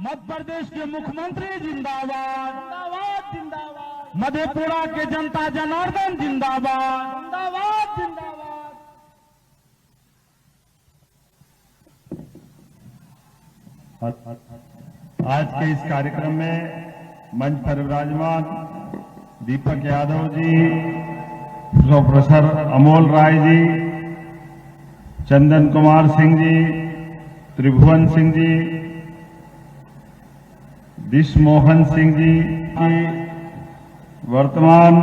मध्य प्रदेश के मुख्यमंत्री जिंदाबाद, जिंदाबाद जिंदाबाद मधेपुरा के जनता जनार्दन जिंदाबाद। जिंदाबाद जिंदाबाद। आज के इस कार्यक्रम में मंच पर विराजमान दीपक यादव जी, प्रोफेसर अमोल राय जी, चंदन कुमार सिंह जी, त्रिभुवन सिंह जी, दिश मोहन सिंह जी की वर्तमान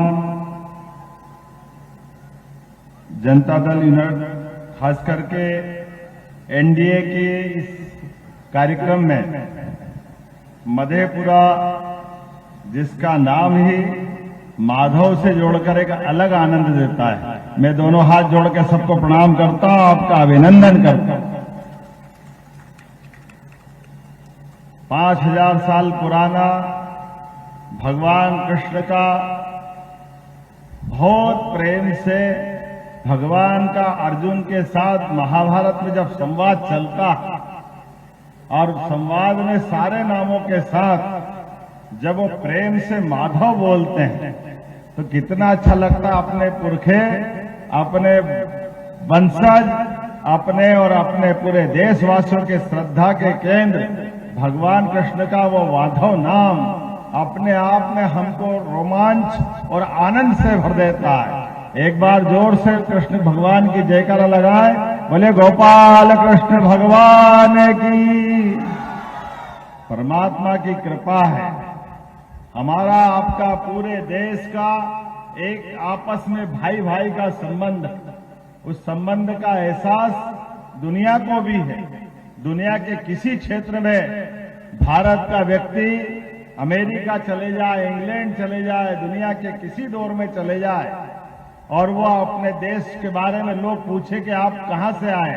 जनता दल यूनाइटेड खास करके एनडीए के इस कार्यक्रम में मधेपुरा, जिसका नाम ही माधव से जोड़कर एक अलग आनंद देता है। मैं दोनों हाथ जोड़ के सबको प्रणाम करता हूं, आपका अभिनंदन करता हूं। 5000 साल पुराना भगवान कृष्ण का बहुत प्रेम से भगवान का अर्जुन के साथ महाभारत में जब संवाद चलता और संवाद में सारे नामों के साथ जब वो प्रेम से माधव बोलते हैं तो कितना अच्छा लगता। अपने पुरखे, अपने वंशज, अपने और अपने पूरे देशवासियों के श्रद्धा के केंद्र भगवान कृष्ण का वो माधव नाम अपने आप में हमको रोमांच और आनंद से भर देता है। एक बार जोर से कृष्ण भगवान की जयकारा लगाए, बोले गोपाल कृष्ण भगवान की। परमात्मा की कृपा है, हमारा आपका पूरे देश का एक आपस में भाई भाई का संबंध, उस संबंध का एहसास दुनिया को भी है। दुनिया के किसी क्षेत्र में भारत का व्यक्ति अमेरिका चले जाए, इंग्लैंड चले जाए, दुनिया के किसी दौर में चले जाए और वो अपने देश के बारे में लोग पूछे कि आप कहां से आए,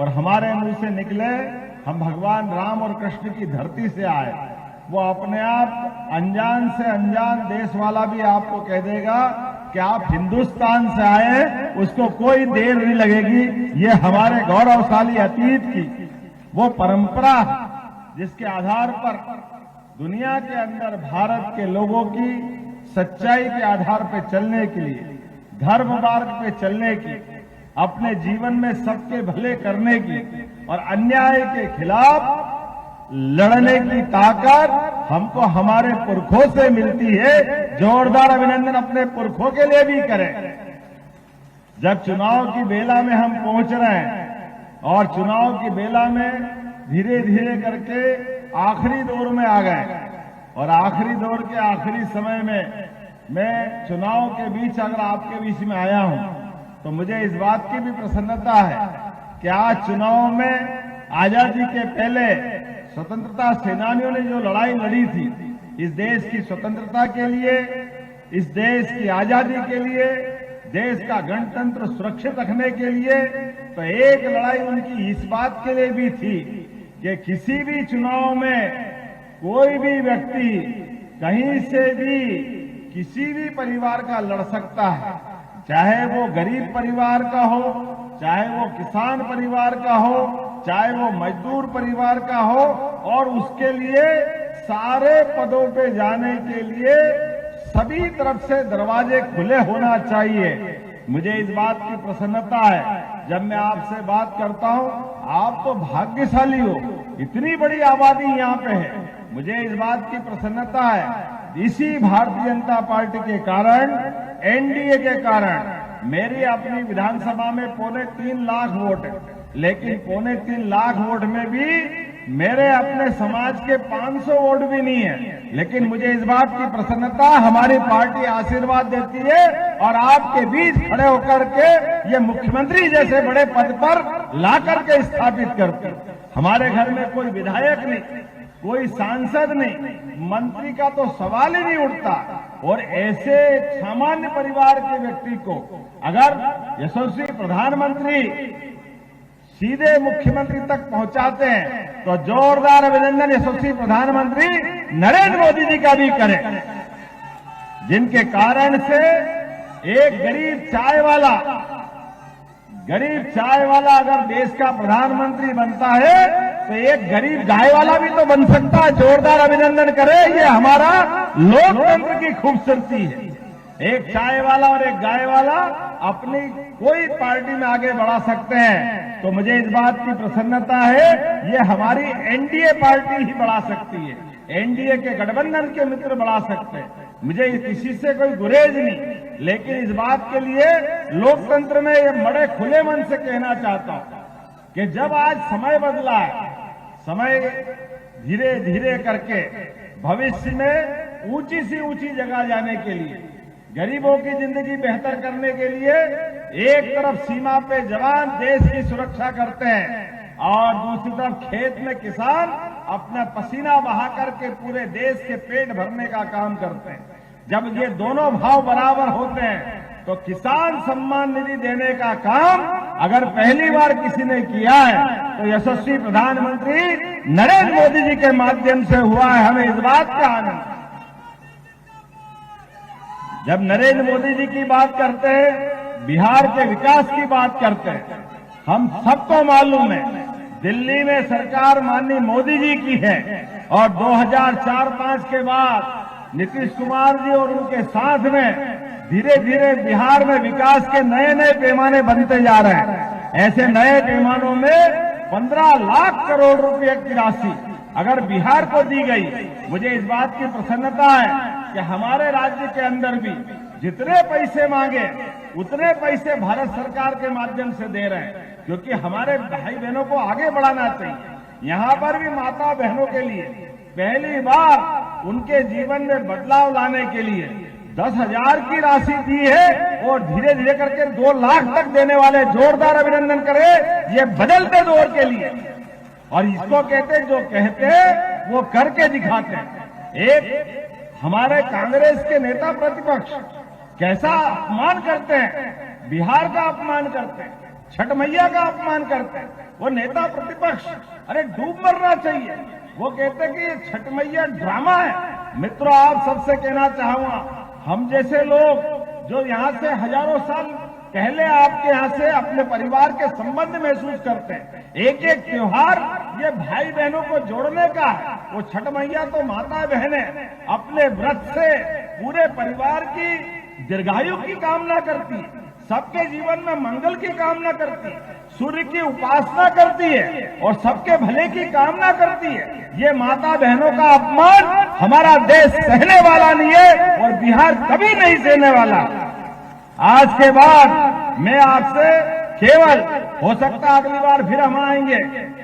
और हमारे मुंह से निकले हम भगवान राम और कृष्ण की धरती से आए, वो अपने आप अनजान से अनजान देश वाला भी आपको कह देगा कि आप हिंदुस्तान से आए, उसको कोई देर नहीं लगेगी। ये हमारे गौरवशाली अतीत की वो परंपरा है जिसके आधार पर दुनिया के अंदर भारत के लोगों की सच्चाई के आधार पर चलने के लिए, धर्म मार्ग पे चलने की, अपने जीवन में सबके भले करने की और अन्याय के खिलाफ लड़ने की ताकत हमको हमारे पुरखों से मिलती है। जोरदार अभिनंदन अपने पुरखों के लिए भी करें। जब चुनाव की बेला में हम पहुंच रहे हैं और चुनाव की बेला में धीरे धीरे करके आखिरी दौर में आ गए, और आखिरी दौर के आखिरी समय में मैं चुनाव के बीच अगर आपके बीच में आया हूं तो मुझे इस बात की भी प्रसन्नता है कि आज चुनाव में आजादी के पहले स्वतंत्रता सेनानियों ने जो लड़ाई लड़ी थी इस देश की स्वतंत्रता के लिए, इस देश की आजादी के लिए, देश का गणतंत्र सुरक्षित रखने के लिए, तो एक लड़ाई उनकी इस बात के लिए भी थी कि किसी भी चुनाव में कोई भी व्यक्ति कहीं से भी किसी भी परिवार का लड़ सकता है, चाहे वो गरीब परिवार का हो, चाहे वो किसान परिवार का हो, चाहे वो मजदूर परिवार का हो, और उसके लिए सारे पदों पे जाने के लिए सभी तरफ से दरवाजे खुले होना चाहिए। मुझे इस बात की प्रसन्नता है जब मैं आपसे बात करता हूं, आप तो भाग्यशाली हो, इतनी बड़ी आबादी यहां पे है। मुझे इस बात की प्रसन्नता है इसी भारतीय जनता पार्टी के कारण, एनडीए के कारण मेरी अपनी विधानसभा में 3.25 लाख वोट है, लेकिन 3.25 लाख वोट में भी मेरे अपने समाज के 500 वोट भी नहीं है। लेकिन मुझे इस बात की प्रसन्नता, हमारी पार्टी आशीर्वाद देती है और आपके बीच खड़े होकर के ये मुख्यमंत्री जैसे बड़े पद पर ला करके स्थापित करते। हमारे घर में कोई विधायक नहीं, कोई सांसद नहीं, मंत्री का तो सवाल ही नहीं उठता, और ऐसे सामान्य परिवार के व्यक्ति को अगर यशस्वी प्रधानमंत्री सीधे मुख्यमंत्री तक पहुंचाते हैं तो जोरदार अभिनंदन यशस्वी प्रधानमंत्री नरेंद्र मोदी जी का भी करें, जिनके कारण से एक गरीब चाय वाला गरीब चाय वाला अगर देश का प्रधानमंत्री बनता है तो एक गरीब गाय वाला भी तो बन सकता है। जोरदार अभिनंदन करें, ये हमारा लोकतंत्र की खूबसूरती है। एक चाय वाला और एक गाय वाला अपनी कोई पार्टी में आगे बढ़ा सकते हैं। तो मुझे इस बात की प्रसन्नता है, ये हमारी एनडीए पार्टी ही बढ़ा सकती है, एनडीए के गठबंधन के मित्र बढ़ा सकते हैं। मुझे किसी से कोई गुरेज नहीं, लेकिन इस बात के लिए लोकतंत्र में ये बड़े खुले मन से कहना चाहता हूं कि जब आज समय बदला है, समय धीरे धीरे करके भविष्य में ऊंची से ऊंची जगह जाने के लिए, गरीबों की जिंदगी बेहतर करने के लिए एक तरफ सीमा पे जवान देश की सुरक्षा करते हैं और दूसरी तरफ खेत में किसान अपना पसीना बहा करके पूरे देश के पेट भरने का काम करते हैं। जब ये दोनों भाव बराबर होते हैं तो किसान सम्मान निधि देने का काम अगर पहली बार किसी ने किया है तो यशस्वी प्रधानमंत्री नरेंद्र मोदी जी के माध्यम से हुआ है। हमें इस बात का आनंद। जब नरेंद्र मोदी जी की बात करते हैं, बिहार के विकास की बात करते हैं, हम सबको मालूम है दिल्ली में सरकार माननीय मोदी जी की है और 2004-5 के बाद नीतीश कुमार जी और उनके साथ में धीरे धीरे बिहार में विकास के नए नए पैमाने बनते जा रहे हैं। ऐसे नए पैमानों में 15 लाख करोड़ रुपए की राशि अगर बिहार को दी गई, मुझे इस बात की प्रसन्नता है कि हमारे राज्य के अंदर भी जितने पैसे मांगे उतने पैसे भारत सरकार के माध्यम से दे रहे हैं, क्योंकि हमारे भाई बहनों को आगे बढ़ाना चाहिए। यहाँ पर भी माता बहनों के लिए पहली बार उनके जीवन में बदलाव लाने के लिए 10,000 की राशि दी है और धीरे धीरे करके 2 लाख तक देने वाले। जोरदार अभिनंदन करें, ये बदलते दौर के लिए। और इसको कहते जो कहते वो करके दिखाते। एक हमारे कांग्रेस के नेता प्रतिपक्ष कैसा अपमान करते हैं, बिहार का अपमान करते हैं, छठ मैया का अपमान करते हैं। वो नेता प्रतिपक्ष अरे डूब मरना चाहिए। वो कहते कि ये छठ मैया ड्रामा है। मित्रों, आप सबसे कहना चाहूंगा, हम जैसे लोग जो यहाँ से हजारों साल पहले आपके यहाँ से अपने परिवार के संबंध महसूस करते हैं, एक एक त्योहार ये भाई बहनों को जोड़ने का है। वो छठ मैया तो माता बहनें अपने व्रत से पूरे परिवार की दीर्घायु की कामना करती है, सबके जीवन में मंगल की कामना करती है, सूर्य की उपासना करती है और सबके भले की कामना करती है। ये माता बहनों का अपमान हमारा देश सहने वाला नहीं है और बिहार कभी नहीं सहने वाला। आज के बाद मैं आपसे केवल, हो सकता है अगली बार फिर हम आएंगे,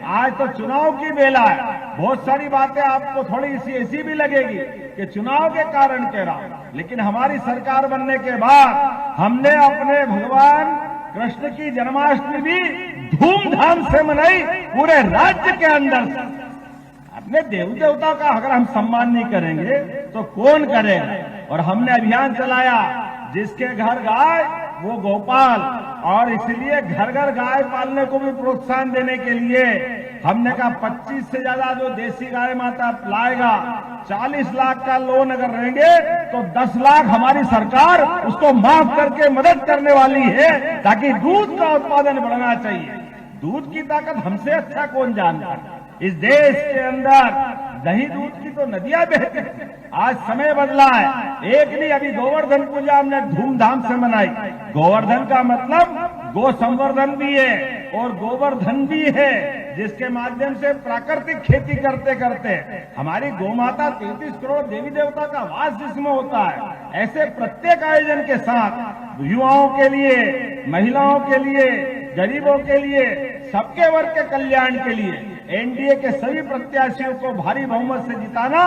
आज तो चुनाव की बेला है, बहुत सारी बातें आपको थोड़ी सी ऐसी भी लगेगी कि चुनाव के कारण कह रहा हूं, लेकिन हमारी सरकार बनने के बाद हमने अपने भगवान कृष्ण की जन्माष्टमी भी धूमधाम से मनाई पूरे राज्य के अंदर। अपने देवी देवता का अगर हम सम्मान नहीं करेंगे तो कौन करेगा। और हमने अभियान चलाया, जिसके घर गाय वो गोपाल, और इसलिए घर घर गाय पालने को भी प्रोत्साहन देने के लिए हमने कहा 25 से ज्यादा जो देसी गाय माता लाएगा, 40 लाख का लोन अगर रहेंगे तो 10 लाख हमारी सरकार उसको माफ करके मदद करने वाली है, ताकि दूध का उत्पादन बढ़ना चाहिए। दूध की ताकत हमसे अच्छा कौन जानता है। इस देश के अंदर दही दूध की तो नदियां बहती हैं। आज समय बदला है। एक नहीं, अभी गोवर्धन पूजा हमने धूमधाम से मनाई। गोवर्धन का मतलब गो संवर्धन भी है और गोवर्धन भी है, जिसके माध्यम से प्राकृतिक खेती करते करते हमारी गौमाता 33 करोड़ देवी देवता का वास जिसमें होता है। ऐसे प्रत्येक आयोजन के साथ युवाओं के लिए, महिलाओं के लिए, गरीबों के लिए, सबके वर्ग के कल्याण के लिए एनडीए के सभी प्रत्याशियों को भारी बहुमत से जिताना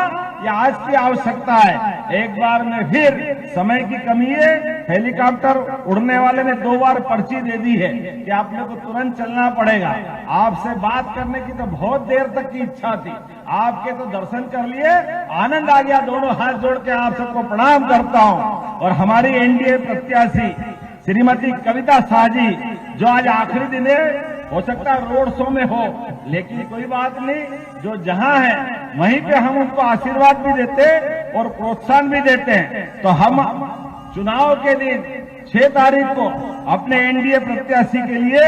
यह आज की आवश्यकता है। एक बार में फिर समय की कमी है, हेलीकॉप्टर उड़ने वाले ने 2 बार पर्ची दे दी है कि आपने को तुरंत चलना पड़ेगा। आपसे बात करने की तो बहुत देर तक की इच्छा थी, आपके तो दर्शन कर लिए, आनंद आ गया। दोनों हाथ जोड़ के आप सबको प्रणाम करता हूं। और हमारी एनडीए प्रत्याशी श्रीमती कविता शाह जी, जो आज आखिरी दिन है, हो सकता है रोड शो में हो, लेकिन कोई बात नहीं, जो जहां है वहीं पे हम उनको आशीर्वाद भी देते और प्रोत्साहन भी देते हैं। तो हम चुनाव के दिन 6 तारीख को अपने एनडीए प्रत्याशी के लिए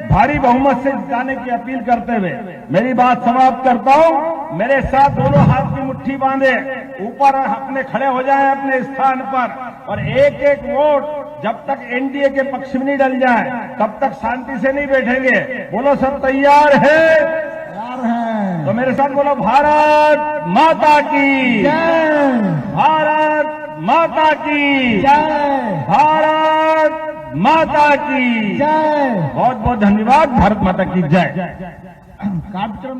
भारी बहुमत से जिताने की अपील करते हुए मेरी बात समाप्त करता हूं। मेरे साथ दोनों हाथ की मुट्ठी बांधे ऊपर अपने खड़े हो जाएं अपने स्थान पर, और एक एक वोट जब तक एनडीए के पक्ष में नहीं डल जाए तब तक शांति से नहीं बैठेंगे। बोलो सब तैयार है? तैयार हैं। तो मेरे साथ बोलो भारत माता की जय, भारत माता की जय, भारत माता की जय। बहुत बहुत धन्यवाद। भारत माता की जय। कार्यक्रम